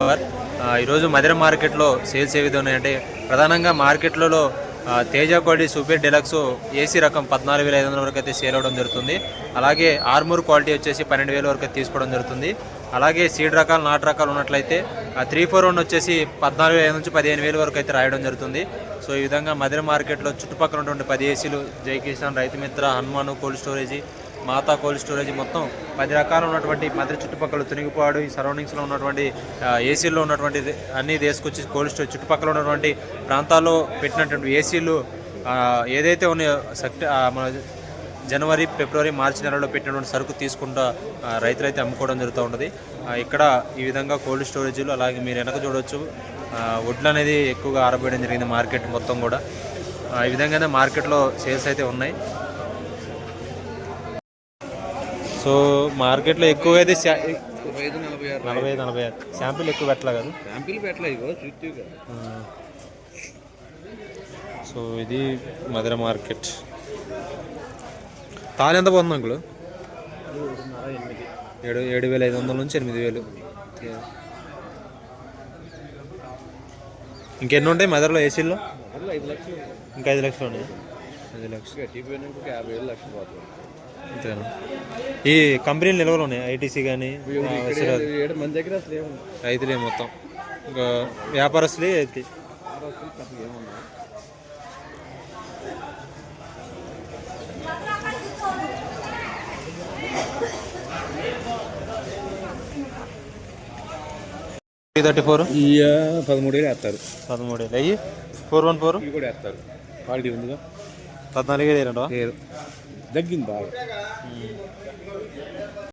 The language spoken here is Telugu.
పవర్. ఈరోజు మధిర మార్కెట్లో సేల్స్ ఏ విధంగా ఉన్నాయంటే ప్రధానంగా మార్కెట్లలో Teja quality super deluxe AC రకం 14,500 వరకు అయితే సేల్ అవ్వడం జరుగుతుంది. అలాగే ఆర్మూర్ క్వాలిటీ వచ్చేసి 12,000 వరకు తీసుకోవడం జరుగుతుంది. అలాగే సీడ్ రకాలు నాటు రకాలు ఉన్నట్లయితే 341 వచ్చేసి 14,500 నుంచి 15,000 వరకు అయితే రాయడం జరుగుతుంది. సో ఈ విధంగా మధిర మార్కెట్లో చుట్టుపక్కల ఉన్నటువంటి 10 ఏసీలు జై కిసాన్, రైతు మిత్ర, హనుమాను కోల్డ్ స్టోరేజీ, మాతా కోల్డ్ స్టోరేజ్ మొత్తం 10 రకాలు ఉన్నటువంటి మధ్య చుట్టుపక్కల తునిగిపాడు ఈ సరౌండింగ్స్లో ఉన్నటువంటి ఏసీల్లో ఉన్నటువంటి అన్నీ తీసుకొచ్చి కోల్డ్ స్టోరేజ్ చుట్టుపక్కల ఉన్నటువంటి ప్రాంతాల్లో పెట్టినటువంటి ఏసీలు ఏదైతే ఉన్నాయో మన జనవరి, ఫిబ్రవరి, మార్చి నెలలో పెట్టినటువంటి సరుకు తీసుకుంటా రైతులైతే అమ్ముకోవడం జరుగుతూ ఉంటుంది. ఇక్కడ ఈ విధంగా కోల్డ్ స్టోరేజీలు, అలాగే మీరు వెనక చూడవచ్చు వడ్లు అనేది ఎక్కువగా ఆరబోయడం జరిగింది మార్కెట్ మొత్తం కూడా. ఈ విధంగానే మార్కెట్లో సేల్స్ అయితే ఉన్నాయి. సో మార్కెట్లో ఎక్కువగా అయితే 45-46 శాంపిల్ ఎక్కువ పెట్టలే కదా, శాంపిల్ పెట్టలేదు. సో ఇది మధిర మార్కెట్. తాను ఎంత పోతుంది అంకుల్? 7,500 నుంచి 8,000. ఇంకెన్ని ఉంటాయి మదర్లో ఏసీల్లో? 5 లక్షలు. ఇంకా 5 లక్షలు ఉన్నాయి. 5 లక్షలు 50,000 లక్షలు పోతుంది అంతేనా? ఈ కంపెనీలు నిల్వలు ఉన్నాయి, ఐటీసీ కానీ మన దగ్గర రైతులే మొత్తం, ఇంకా వ్యాపారస్తులే అయితే. $34 13,000 వేస్తారు. 13,000 అయ్యి 414 ఇవి కూడా వేస్తారు. క్వాలిటీ ఉందిగా. 14,000 దగ్గింది బాగా.